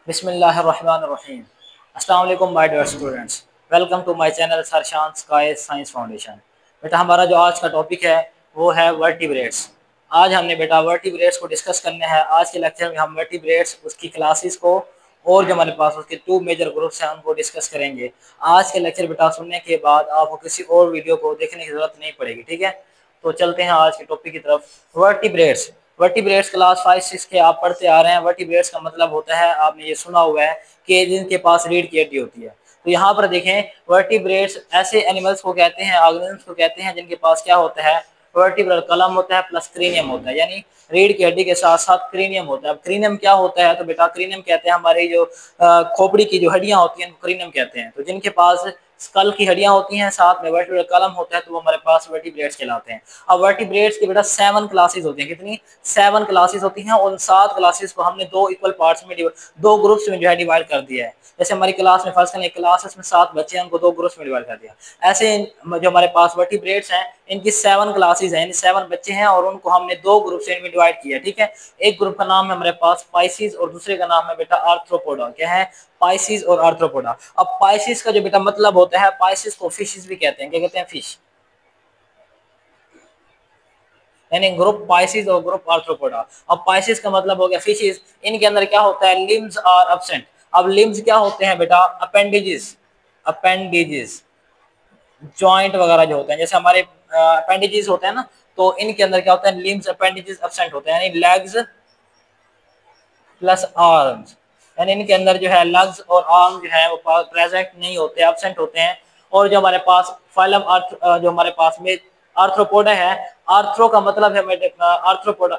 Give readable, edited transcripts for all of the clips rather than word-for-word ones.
बिस्मिल्लाहिर्रहमानिर्रहीम। अस्सलाम वालेकुम my dear students, welcome to my channel Sarshan sky science foundation. बेटा हमारा जो आज का टॉपिक है वो है वर्टिब्रेट्स। आज हमने बेटा वर्टिब्रेट्स को डिस्कस करने हैं। आज के लेक्चर में हम वर्टिब्रेट्स उसकी क्लासेस को और जो हमारे पास उसके टू मेजर ग्रुप्स हैं उनको डिस्कस करेंगे। आज के लेक्चर बेटा सुनने के बाद आपको किसी और वीडियो को देखने की जरूरत नहीं पड़ेगी, ठीक है। तो चलते हैं आज के टॉपिक की तरफ। वर्टिब्रेट्स वर्टिब्रेट्स क्लास 5-6 के आप पढ़ते आ रहे हैं। वर्टिब्रेट्स का मतलब होता है, आपने ये सुना हुआ है कि जिनके पास रीढ़ की हड्डी होती है। तो यहाँ पर देखें, वर्टिब्रेट्स ऐसे एनिमल्स को कहते हैं, ऑर्गेनिम्स को कहते हैं जिनके पास क्या होता है, वर्टिब्रल कलम होता है प्लस क्रीनियम होता है, यानी रीढ़ की हड्डी के साथ साथ क्रीनियम होता है। अब क्रीनियम क्या होता है, तो बेटा क्रीनियम कहते हैं हमारी जो खोपड़ी की जो हड्डियां होती हैं क्रीनियम कहते हैं। तो जिनके पास स्कल की हड्डियां होती हैं साथ में वर्टिब्रल कलम होता है तो वो हमारे पास वर्टिब्रेट्स कहलाते हैं। अब वर्टिब्रेट्स की बेटा 7 क्लासेस होती हैं। कितनी? 7 क्लासेस होती हैं। उन 7 क्लासेस को हमने दो इक्वल पार्ट्स में दो ग्रुप्स में जो है डिवाइड कर दिया है। जैसे हमारी क्लास में फर्स्ट क्लासेस में 7 बच्चे हैं, उनको दो ग्रुप्स में डिवाइड कर दिया। ऐसे जो हमारे पास वर्टिब्रेट्स हैं इनकी 7 क्लासेस हैं, 7 बच्चे हैं और उनको हमने दो ग्रुप में डिवाइड किया, ठीक है। एक ग्रुप का नाम है हमारे पास पाइसिस और दूसरे का नाम है बेटा आर्थ्रोपोडा। क्या है? पाइसिस और आर्थ्रोपोडा। अब पाइसिस का जो बेटा मतलब होता है, पाइसिस को फिशेस भी कहते हैं। क्या कहते हैं? फिश, यानी ग्रुप पाइसिस और ग्रुप आर्थ्रोपोडा। अब पाइसिस का मतलब हो गया फिशेस। इनके अंदर क्या होता है? Limbs are absent. अब लिम्स क्या होते हैं बेटा? अपेंडेजेस। अपेंडेजेस जॉइंट वगैरह जो होते हैं, जैसे हमारे अपेंडेजेस होते हैं ना, तो इनके अंदर क्या होता है? लिम्स अपेंडेजेस एब्सेंट होते हैं, यानी लेग्स प्लस आर्म्स। यानी इनके अंदर जो है लेग्स और आर्म जो है वो प्रेजेंट नहीं होते, एब्सेंट होते हैं। और जो हमारे पास फाइलम जो हमारे पास में आर्थ्रोपोडा है, आर्थ्रो का मतलब है आर्थ्रोपोडा,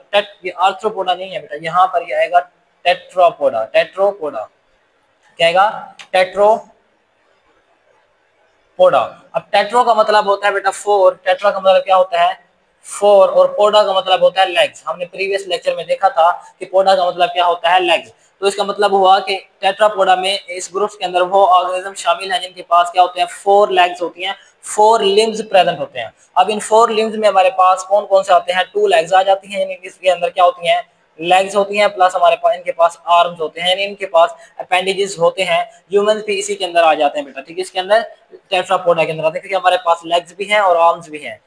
आर्थ्रोपोडा नहीं है बेटा, यहाँ पर ये आएगा टेट्रोपोडा। टेट्रोपोडा क्या आएगा? टेट्रोपोडा। अब टेट्रो का मतलब होता है बेटा 4। टेट्रा का मतलब क्या होता है? 4। और पोडा का मतलब होता है लेग्स। हमने प्रीवियस लेक्चर में देखा था कि पोडा का मतलब क्या होता है? लेग्स। तो इसका मतलब हुआ कि टेट्रापोडा में इस ग्रुप के अंदर वो ऑर्गेनिज्म शामिल हैं जिनके पास क्या होते हैं? 4 लेग्स होती हैं, 4 लिम्स प्रेजेंट होते हैं। अब इन 4 लिम्स में हमारे पास कौन कौन से आते हैं? 2 लेग्स आ जाती हैं, यानी इसके अंदर क्या होती हैं? लेग्स होती हैं प्लस हमारे पास इनके पास आर्म्स होते हैं, यानी इनके पास अपेंडेजेस होते हैं। ह्यूमंस भी इसी के अंदर आ जाते हैं बेटा, ठीक है। इसके अंदर टेट्रापोडा के अंदर आते हैं क्योंकि हमारे पास लेग्स भी हैं और आर्म्स भी हैं।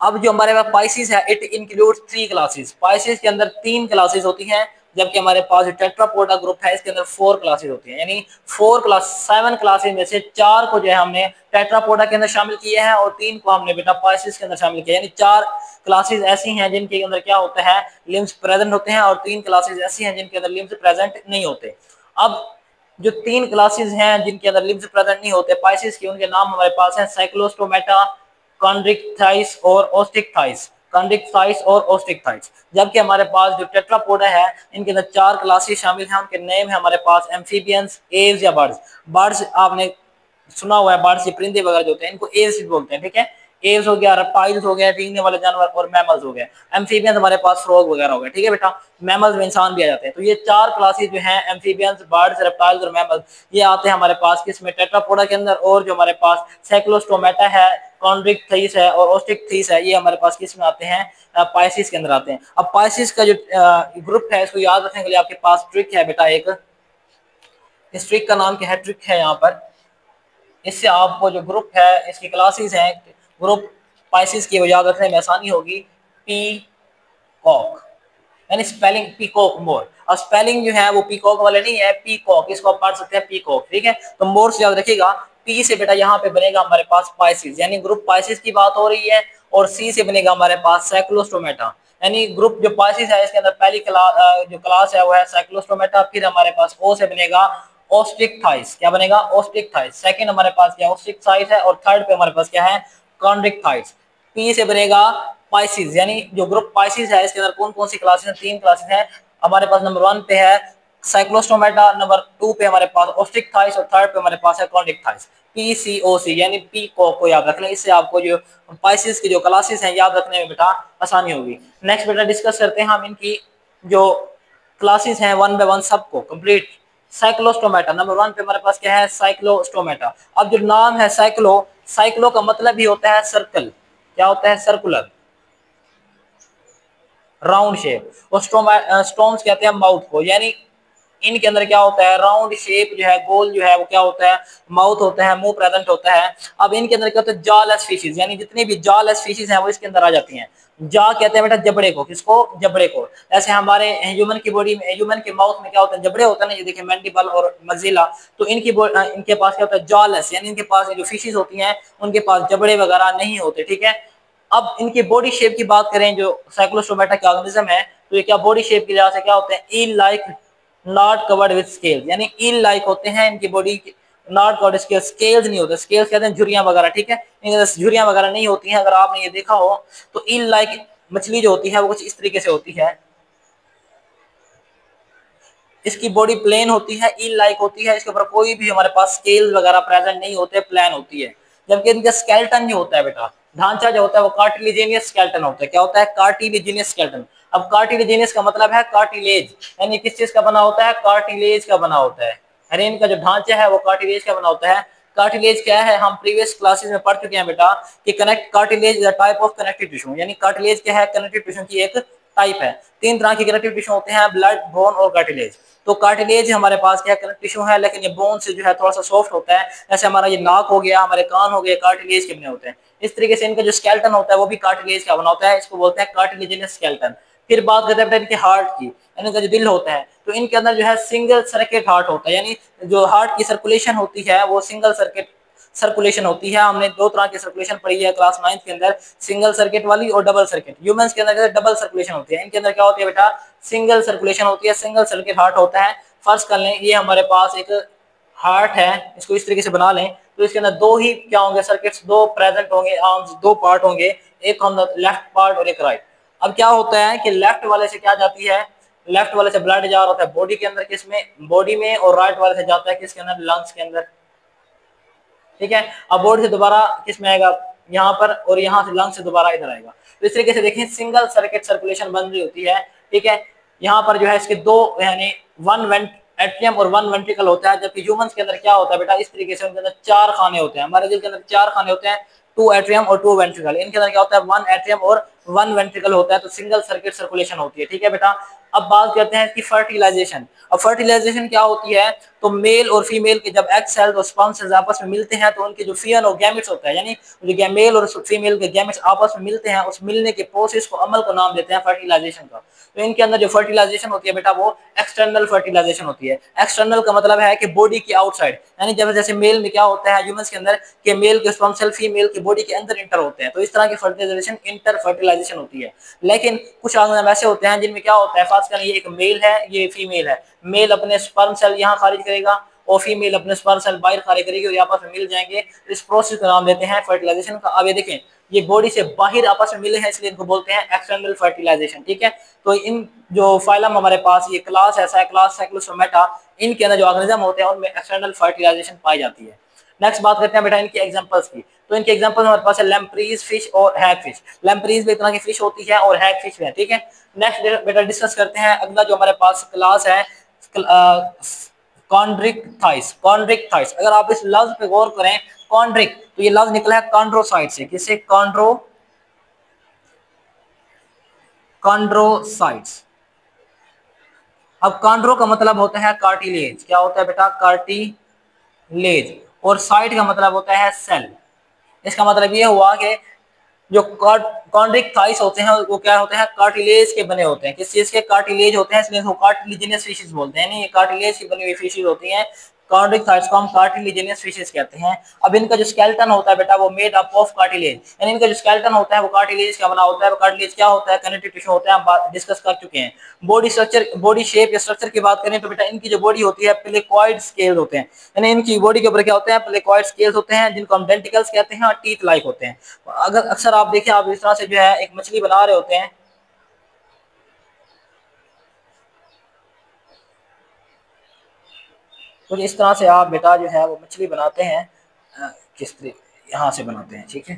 अब जो हमारे पास पाइसिस है, इट इंक्लूड्स 3 क्लासेस। पाइसिस के अंदर 3 क्लासेस होती हैं, जबकि हमारे पास जो टेट्रापोडा ग्रुप है इसके अंदर 4 क्लासेस होती हैं। यानी 7 क्लासेस में से 4 को जो है हमने टेट्रापोडा के अंदर शामिल किए हैं और 3 को हमने बेटा पाइसिस के अंदर शामिल किया। यानी 4 क्लासेस ऐसी हैं जिनके अंदर क्या होता है? लिम्स प्रेजेंट होते हैं और 3 क्लासेस ऐसी हैं जिनके अंदर लिम्स प्रेजेंट नहीं होते। अब जो 3 क्लासेस हैं जिनके अंदर लिम्स प्रेजेंट नहीं होते पाइसिस की, उनके नाम हमारे पास हैं साइक्लोस्टोमेटा, कॉन्ड्रिक्टाइस और ओस्टिक्टाइस। कॉन्ड्रिक्टाइस और ओस्टिक्टाइस। जबकि हमारे पास जो टेट्रापोडा है इनके अंदर 4 क्लासेस शामिल हैं। उनके नेम है हमारे पास एम्फीबियंस, एव्स या बर्ड्स। बर्ड्स आपने सुना हुआ है, बर्ड्स, प्रिंदे वगैरह जो होते हैं इनको एव्स बोलते हैं, ठीक है। एव्स हो गया, रेप्टाइल्स हो गए, रेंगने वाले जानवर, और मैमल्स हो गए। एम्फीबियंस हमारे पास फ्रॉग वगैरह हो गए, ठीक है बेटा। मैमल्स में इंसान भी आ जाते हैं। तो ये 4 क्लासेस जो हैं एम्फीबियंस, बर्ड्स, रेप्टाइल्स और मैमल्स, ये आते हैं हमारे पास किसमें? टेट्रापोडा के अंदर। और जो हमारे पास साइक्लोस्टोमेटा है, कॉन्ड्रिक्टाइस है और ओस्टिक्टाइस है, ये हमारे पास किसमें आते हैं? पाइसिस के अंदर आते हैं। अब पाइसिस का जो ग्रुप है इसको याद रखने के लिए आपके पास ट्रिक है बेटा एक। इस ट्रिक का नाम क्या है? ट्रिक है यहाँ पर। इससे आपको जो ग्रुप है इसकी क्लासेस हैं, ग्रुप पाइसिस की, वो याद रखने में आसानी होगी। पी कॉक, यानी स्पेलिंग पीकॉक मोर। और स्पेलिंग जो है वो पीकॉक वाले नहीं है, पीकॉक, इसको आप पढ़ सकते हैं पीकॉक, ठीक है। तो मोर से याद रखिएगा। पी से बेटा यहाँ पे बनेगा हमारे पास पाइसिस, यानी ग्रुप पाइसिस की बात हो रही है। और सी से बनेगा हमारे पास साइक्लोस्टोमेटा, यानी ग्रुप जो पाइसिस है इसके अंदर पहली जो क्लास है वो है साइक्लोस्टोमेटा। फिर हमारे पास ओ से बनेगा ओस्टिक्टाइस। क्या बनेगा? ओस्टिक्टाइस। सेकंड हमारे पास क्या? ओस्टिक्टाइस है। और थर्ड पे हमारे पास क्या है? कॉन्ड्रिक्टाइस। पी से बनेगा पाइसिस, यानी जो ग्रुप पाइसिस है इसके अंदर कौन कौन सी क्लासेस हैं? 3 क्लासेस हैं हमारे पास। नंबर 1 पे है साइक्लोस्टोमेटा, नंबर 2 पे हमारे पास ओस्टिक्टाइस और थर्ड पे हमारे पास है कॉन्ड्रिक्टाइस। पीसीओसी, यानी पी को याद रख लें। इससे आपको जो पाइसिस की जो क्लासेस हैं याद रखने में बेटा आसानी होगी। नेक्स्ट बेटा डिस्कस करते हैं हम इनकी जो क्लासेस हैं 1 बाय 1 सबको कंप्लीट। साइक्लोस्टोमेटा नंबर 1 पे हमारे पास क्या है? साइक्लोस्टोमेटा। अब जो नाम है साइक्लो, साइक्लो का मतलब भी होता है सर्कल। क्या होता है? Circular, round shape. और स्टोम्स कहते हैं माउथ को, यानी इनके अंदर क्या होता है, राउंड शेप जो है, गोल जो है वो क्या होता है, माउथ होता है, मुंह प्रेजेंट होता है। अब इनके अंदर क्या होता है, जॉलेस फिशेज, यानी जितनी भी जॉलेस फिशेज हैं वो इसके अंदर आ जाती हैं। जॉ कहते हैं बेटा जबड़े को, किसको, जबड़े को। ऐसे हमारे ह्यूमन की बॉडी में, ह्यूमन के माउथ में क्या होता है, जबड़े होता है ना, ये देखिए मैंडिबल और मजिला। तो इनके पास क्या होता है, जॉलेस, यानी इनके पास जो फिशेज होती हैं उनके पास जबड़े वगैरह नहीं होते, ठीक है। अब इनकी बॉडी शेप की बात करें, जो साइक्लोस्टोमेटा के ऑर्गेनिज्म है, तो ये क्या बॉडी शेप की लिहाज से क्या होते हैं, eel like, not covered with scale, यानी ईल लाइक होते हैं इनकी body, not covered scale, scales नहीं होते, स्केल्स कहते हैं झुर्रियां वगैरह, ठीक है, इनके झुर्रियां वगैरह नहीं होती हैं। अगर आपने ये देखा हो तो ईल लाइक मछली जो होती है वो कुछ इस तरीके से होती है, इसकी बॉडी प्लेन होती है, ईल लाइक होती है, इसके ऊपर कोई भी हमारे पास स्केल वगैरह प्रेजेंट नहीं होते, प्लेन होती है। जबकि इनका स्केलेटन जो होता है बेटा, ढांचा जो होता है वो कार्टिलेजिनियस स्केलेटन होता है। क्या होता है, कार्टिलेजिनियस स्केलेटन। अब कार्टिलेजिनियस का मतलब है कार्टिलेज, यानी किस चीज का बना होता है, कार्टिलेज का बना होता है। अरे इनका जो ढांचा है वो कार्टिलेज का बना होता है। कार्टिलेज क्या है, हम प्रीवियस क्लासेस में पढ़ चुके हैं बेटा कि connect cartilage is a type of connective tissue, यानी कार्टिलेज क्या है, कनेक्टिव टिश्यू की एक टाइप है। तीन तरह के कनेक्टिव टिश्यू होते हैं, ब्लड, बोन और कार्टिलेज। तो कार्टिलेज हमारे पास क्या कनेक्टिव टिश्यू है, लेकिन ये बोन से जो है थोड़ा सा सॉफ्ट होता है। जैसे हमारा ये नाक हो गया, हमारे कान हो गए, कार्टिलेज के बने होते हैं। इस तरीके से इनका जो स्केलेटन होता है वो भी कार्टिलेज का बना होता है, इसको बोलते हैं कार्टिलेजिनस स्केलेटन। फिर बात करते हैं इनके हार्ट की, यानी इनका जो दिल होता है, तो इनके अंदर जो है सिंगल सर्किट हार्ट होता है, यानी जो हार्ट की सर्कुलेशन होती है वो सिंगल सर्किट सर्कुलेशन होती है। हमने दो तरह की सर्कुलेशन पढ़ी है क्लास 9 के अंदर, सिंगल सर्किट वाली और डबल सर्किट। ह्यूमंस के अंदर डबल सर्कुलेशन होती है, इनके अंदर क्या होती है बेटा, सिंगल सर्कुलेशन होती है, सिंगल सर्किट हार्ट होता है। फर्स्ट कर लें, ये हमारे पास एक हार्ट है, इसको इस तरीके से बना लें, तो इसके अंदर दो ही क्या होंगे, सर्किट्स दो प्रेजेंट होंगे, आर्म्स दो पार्ट होंगे, एक हम लेफ्ट पार्ट और एक राइट। अब क्या होता है कि लेफ्ट वाले से क्या जाती है, लेफ्ट वाले से ब्लड जा रहा होता है बॉडी के अंदर, किसमें, बॉडी में, और राइट वाले से जाता है किसके अंदर, लंग्स के अंदर, ठीक है। अब बॉडी से दोबारा किस में आएगा, यहाँ पर, और यहाँ से लंग से दोबारा इधर आएगा। तो इस तरीके से देखें सिंगल सर्किट सर्कुलेशन बन रही होती है, ठीक है। यहाँ पर जो है इसके दो, यानी वन वेंट एट्रियम और वन वेंट्रिकल होता है। जबकि ह्यूमंस के अंदर क्या होता है बेटा, इस तरीके से उनके अंदर चार खाने होते हैं, हमारे दिल के अंदर चार खाने होते हैं, टू एट्रियम और टू वेंट्रिकल। इनके अंदर क्या होता है, वन एट्रियम और वन वेंट्रिकल होता है, तो सिंगल सर्किट सर्कुलेशन होती है, ठीक है बेटा। अब बात करते हैं इसकी फर्टिलाइजेशन। अब फर्टिलाइजेशन क्या होती है, तो मेल और फीमेल के जब एग सेल्स और स्पर्म सेल्स आपस में मिलते हैं तो उनके जो फियन और गैमेट्स होता है, यानी जो मेल और फीमेल के गैमेट्स आपस में मिलते हैं, उस मिलने के प्रोसेस को, अमल को नाम देते हैं फर्टिलाइजेशन का। तो इनके अंदर जो फर्टिलाइजेशन होती है बेटा वो एक्सटर्नल फर्टिलाइजेशन होती है। एक्सटर्नल का मतलब है कि बॉडी के आउटसाइड, यानी जब जैसे मेल में क्या होता है ह्यूमंस के अंदर कि मेल के स्पर्म सेल फीमेल की बॉडी के अंदर इंटर होते हैं, तो इस तरह की फर्टिलाइजेशन इंटर फर्टिलाइजेशन होती है। लेकिन कुछ ऑर्गेनिज्म ऐसे होते हैं जिनमें क्या होता है, खास कर ये एक मेल है, ये फीमेल है, मेल अपने स्पर्म सेल यहाँ खारिज करेगा और फीमेल अपने स्पर्म सेल बाहर खारिज करेगी और आपस में मिल जाएंगे। इस प्रोसेस का नाम देते हैं फर्टिलाइजेशन का। अब ये देखें, ये बॉडी से बाहर आपस में मिले हैं इसलिए इनको बोलते हैं एक्सटर्नल फर्टिलाइजेशन, ठीक है। तो इन जो फाइलम हमारे पास ये क्लास है, क्लास साइक्लोसोमेटा, इनके अंदर जो ऑर्गेनिज्म होते हैं उनमें एक्सटर्नल फर्टिलाइजेशन पाई जाती है। नेक्स्ट बात करते हैं बेटा इनकी एग्जांपल्स की। तो इनके एग्जांपल्स हमारे पास है लैम्प्रीज फिश और हैग फिश। लैम्प्रीज भी एक तरह की फिश होती है और हैग फिश भी है, ठीक है। नेक्स्ट बेटा डिस्कस करते हैं अगला जो हमारे पास क्लास है, कॉन्ड्रिक थाइस। कॉन्ड्रिक थाइस, अगर आप इस लफ्ज पे गौर करें, कॉन्ड्रिक, तो ये लफ्ज निकला है कॉन्ड्रोसाइट से, किससे, कॉन्ड्रोसाइट्स। अब कॉन्ड्रो का मतलब होता है कार्टिलेज, क्या होता है बेटा, कार्टिलेज, और साइट का मतलब होता है सेल। इसका मतलब ये हुआ कि जो कॉन्ड्रिक थाइस होते हैं वो क्या होते हैं, कार्टिलेज के बने होते हैं। किस चीज के, कार्टिलेज होते हैं, इसलिए इसको कार्टिलेजिनस फिशेस बोलते हैं। नहीं, ये कार्टिलेज की बनी हुई फिशेस होती हैं, कॉन्ड्रिक थाइस को हम कार्टिलेजिनस फिशेस कहते हैं। अब इनका जो स्केलेटन होता है बेटा वो मेड अप ऑफ कार्टिलेज, यानी इनका जो स्केलेटन होता है वो कार्टिलेज का बना होता है। कार्टिलेज क्या होता है, कनेक्टिव टिश्यू होता है, हम डिस्कस कर चुके हैं। बॉडी स्ट्रक्चर, बॉडी शेप या स्ट्रक्चर की बात करें तो बेटा इनकी जो बॉडी होती है प्लेकॉइड स्केल होते हैं, यानी इनकी बॉडी के ऊपर क्या होते हैं, प्लेकॉइड स्केल्स होते हैं, जिनको हम डेंटिकल्स कहते हैं और टीथ लाइक होते हैं। अगर अक्सर आप देखें, आप इस तरह से जो है एक मछली बना रहे होते हैं, तो इस तरह से आप बेटा जो है वो मछली बनाते हैं, किस तरह यहाँ से बनाते हैं, ठीक है।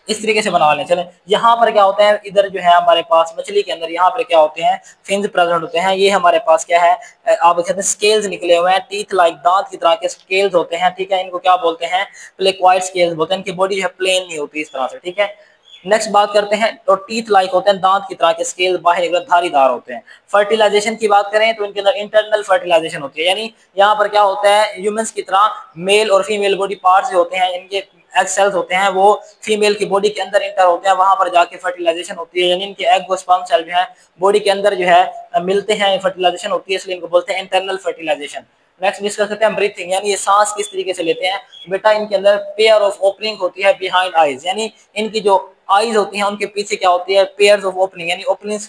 इस तरीके से बना लें। चले यहाँ पर क्या होता है, इधर जो है हमारे पास मछली के अंदर यहाँ पर क्या होते हैं, फिन्स प्रेजेंट होते हैं। ये हमारे पास क्या है, आप कहते हैं स्केल्स निकले हुए हैं, टीथ लाइक दांत की तरह के स्केल्स होते हैं, ठीक है। इनको क्या बोलते हैं, प्लेक्वाइड स्केल्स बोलते हैं। इनकी बॉडी जो है प्लेन नहीं होती इस तरह से, ठीक है। नेक्स्ट बात करते हैं, तो टीथ लाइक होते हैं, दांत की तरह के स्केल बाहर निकले धारीदार होते हैं। फर्टिलाइजेशन की बात करें तो इनके अंदर इंटरनल फर्टिलाइजेशन होती है, यानी यहाँ पर क्या होता है, ह्यूमंस की तरह मेल और फीमेल बॉडी पार्ट्स जो होते हैं, इनके एग सेल्स होते हैं वो फीमेल की बॉडी के अंदर इंटर होते हैं, वहां पर जाके फर्टिलाइजेशन होती है, यानी इनके एग और स्पर्म सेल जो है बॉडी के अंदर जो है मिलते हैं, फर्टिलाइजेशन होती है, इसलिए इनको बोलते हैं इंटरनल फर्टिलाइजेशन। नेक्स्ट डिस्कस करते हैं ब्रीथिंग, यानी ये सांस किस तरीके से लेते हैं। बेटा इनके अंदर पेयर ऑफ ओपनिंग होती है बिहाइंड आईज, यानी इनकी जो आईज होती हैं उनके पीछे क्या होती है, पेयर्स ऑफ ओपनिंग, यानी ओपनिंग,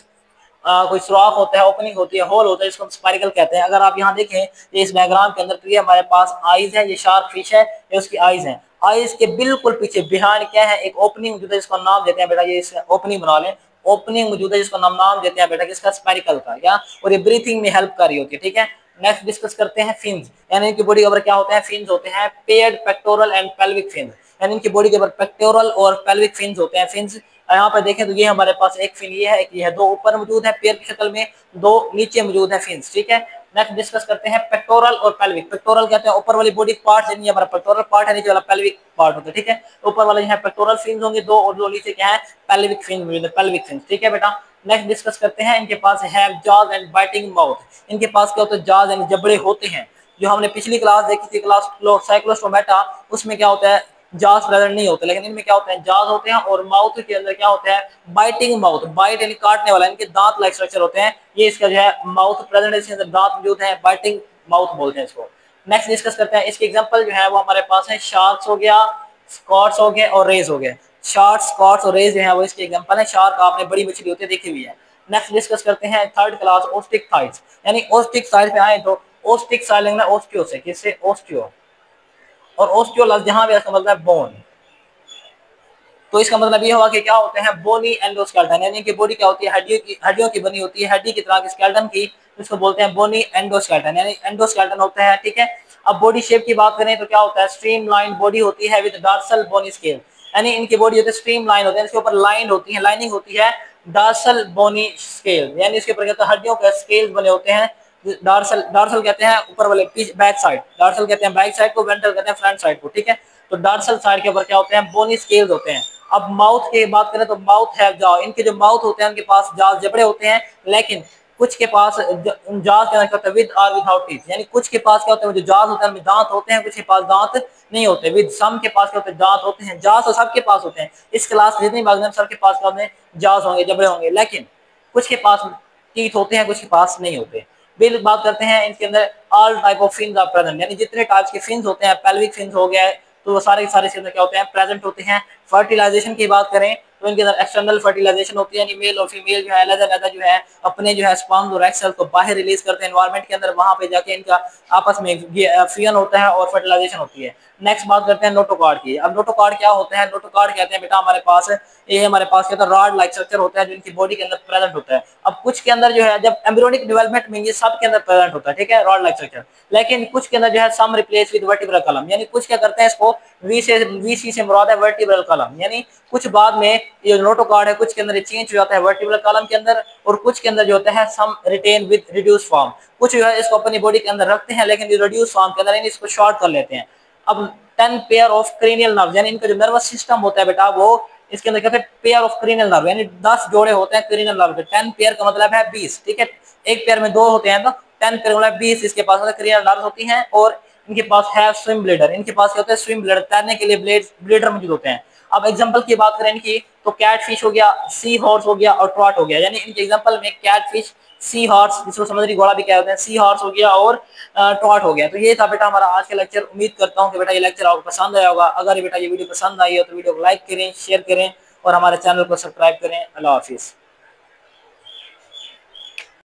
कोई सुराख होता है, ओपनिंग होती है, होल होता है, इसको हम स्पाइरल कहते हैं। अगर आप यहाँ देखें ये इस डायग्राम के अंदर, तो ये हमारे पास आईज है, ये शार्क फिश है, ये उसकी आईज है। आईज के बिल्कुल पीछे बिहाइंड क्या है, एक ओपनिंग मौजूद है, जिसको नाम देते हैं बेटा, ये इसका ओपनिंग बना लें, ओपनिंग मौजूद है जिसको नाम देते हैं बेटा किसका, स्पाइरिकल का, क्या, और ये ब्रीथिंग में हेल्प कर रही होती है, ठीक है। नेक्स्ट डिस्कस करते हैं फिन्स, यानी इनकी बॉडी के ऊपर क्या होते हैं, फिन्स होते हैं, paired pectoral and pelvic fins, यानी इनकी बॉडी के ऊपर पेक्टोरल और पेल्विक फिन्स होते हैं। फिन्स यहाँ पर देखें तो ये हमारे पास एक फिन ये है, एक ये है, दो ऊपर मौजूद है पेयर की शक्ल में, दो नीचे मौजूद है फिन्स, ठीक है। नेक्स्ट डिस्कस करते हैं पेक्टोरल और पेल्विक। पेक्टोरल कहते हैं ऊपर वाली बॉडी पार्ट, यानी हमारा पेक्टोरल पार्ट है, नीचे वाला पेल्विक पार्ट होता है, ठीक है। ऊपर वाला जो है पेक्टोरल फिन्स होंगे दो, और दो नीचे क्या है, पेल्विक फिन्स, पेल्विक फिन्स, ठीक है बेटा। नेक्स्ट डिस्कस करते हैं, इनके पास है जॉज एंड बाइटिंग माउथ, इनके पास क्या होता है, जॉज यानी जबड़े होते हैं। जो हमने पिछली क्लास देखी थी, क्लास साइक्लोस्टोमेटा, उसमें क्या होता है, जाज प्रेजेंट नहीं होते, लेकिन इनमें क्या होते हैं, जाज होते हैं, और माउथ के अंदर क्या होता है, बाइटिंग माउथ, बाइट यानी काटने वाला, इनके दांत लाइक स्ट्रक्चर होते हैं, ये इसका जो है माउथ प्रेजेंट है, इसके अंदर दांत मौजूद है, बाइटिंग माउथ बोलते हैं इसको। नेक्स्ट डिस्कस करते हैं, इसके एग्जांपल जो है वो हमारे पास है, शार्क्स हो गया, स्कॉट्स हो गए, और रेज हो गए। शार्क, स्कॉट्स और रेज जो है वो इसके एग्जांपल है। शार्क आपने बड़ी मछली होती है देखी हुई है। नेक्स्ट डिस्कस करते हैं थर्ड क्लास ओस्टिक थाइड्स, यानी ओस्टिक साइड पे आए तो ओस्टिक साइड लेंगे ओस्टियो से, किससे, ओस्टियो, और ओस्टियो लफ्ज जहां भी इसका मतलब है बोन, तो इसका मतलब ये होगा कि क्या होते हैं, बोनी एंडोस्केलेटन, यानी कि बॉडी क्या होती है, हड्डियों की बनी होती है, हड्डी की तरह की स्केलेटन की, इसको बोलते हैं बोनी एंडोस्केलेटन, यानी एंडोस्केलेटन होता है, ठीक है। अब बॉडी शेप की बात करें तो क्या होता है, स्ट्रीमलाइन बॉडी होती है विद डॉर्सल बोनी स्केल, यानी इनकी बॉडी होती है स्ट्रीमलाइन होती है, इसके ऊपर लाइन होती है, लाइनिंग होती है, डॉर्सल बोनी स्केल, यानी इसके ऊपर क्या होता है, हड्डियों के स्केल्स बने होते हैं। डॉर्सल, डॉर्सल कहते हैं ऊपर वाले बैक साइड, डॉर्सल कहते हैं बैक साइड को, वेंट्रल कहते हैं फ्रंट साइड को, ठीक है। तो डॉर्सल साइड के ऊपर क्या होते हैं, बोनी स्केल्स होते हैं। अब माउथ की बात करें तो माउथ है जाव, इनके जो माउथ होते हैं उनके पास जाव जबड़े होते हैं, लेकिन कुछ के पास जाज क्या होता है, विद और विदाउट टीथ, यानी कुछ के पास क्या होता है, जो जाज होता है उनमें दांत होते हैं, कुछ के पास दांत नहीं होते। विद सम के पास क्या होते हैं, दांत होते हैं। जाज तो सबके पास होते हैं, इस क्लास जितनी बात करें सबके पास क्या होते हैं, जाज होंगे, जबड़े होंगे, लेकिन कुछ के पास टीथ होते हैं, कुछ के पास नहीं होते। बिल बात करते हैं, इनके अंदर all type of fins are present, यानी जितने टाइप्स के फिन्स होते हैं, पेल्विक फिन्स हो गया, तो वो सारे के सारे इसके अंदर क्या होते हैं, प्रेजेंट होते हैं। फर्टिलाइजेशन की बात करें तो इनके अंदर एक्सटर्नल फर्टिलाइजेशन होती है, यानी मेल और फीमेल जो है अलग-अलग जो है अपने जो है स्पर्म्स और एग सेल्स को बाहर रिलीज करते हैं एनवायरनमेंट के अंदर, वहां पे जाके इनका आपस में फ्यूजन होता है और फर्टिलाइजेशन होती है। नेक्स्ट बात करते हैं नोटोकॉर्ड की। अब नोटोकॉर्ड क्या होता है, नोटोकॉर्ड कहते हैं बेटा हमारे पास ये हमारे पास क्या होता है, रॉड लाइक स्ट्रक्चर होता है जो इनकी बॉडी के अंदर प्रेजेंट होता है। अब कुछ के अंदर जो है, जब एम्ब्रियोनिक डेवलपमेंट में ये सब के अंदर प्रेजेंट होता है, ठीक है, रॉड लाइक स्ट्रक्चर, लेकिन कुछ के अंदर जो है सम रिप्लेस विद वर्टिब्रल कॉलम, यानी कुछ क्या करते हैं, इसको वीसी से मुराद है वर्टिब्रल कॉलम, यानी कुछ बाद में ये नोटोकॉर्ड है, कुछ के अंदर चेंज हो जाता है वर्टिब्रल कॉलम के अंदर, और कुछ के अंदर जो होता है सम रिटेन विद रिड्यूस फॉर्म, कुछ जो है इसको अपनी बॉडी के अंदर रखते हैं लेकिन रिड्यूस फॉर्म के अंदर, यानी इसको शॉर्ट कर लेते हैं। अब 10 पेयर ऑफ क्रेनियल नर्व, यानी इनका जो नर्वस सिस्टम होता है बेटा वो इसके अंदर कहते हैं पेयर ऑफ क्रेनियल नर्व, यानी 10 जोड़े होते हैं क्रेनियल नर्व के। 10 पेयर का मतलब है 20, ठीक है, एक पेयर में 2 होते हैं, तो 10 पेयर मतलब 20 इसके पास क्रेनियल नर्व होती हैं। और इनके पास है स्विम ब्लेडर, इनके पास क्या होता है, स्विम ब्लेडर, तैरने के लिए ब्लेडर मौजूद होते हैं। अब एग्जांपल की बात करें इनकी तो कैट फिश हो गया, सी हॉर्स हो गया, और ट्रॉट हो गया, यानी इनके एग्जांपल में कैट फिश, सी हॉर्स, जिसको समुद्री घोड़ा भी कहते हैं, सी हॉर्स हो गया, और ट्रॉट हो गया। तो ये था बेटा हमारा आज का लेक्चर। उम्मीद करता हूँ कि बेटा ये लेक्चर आपको पसंद आया होगा। अगर बेटा ये वीडियो पसंद आई हो तो वीडियो को लाइक करें, शेयर करें, और हमारे चैनल को सब्सक्राइब करें। अल्लाह हाफिज़।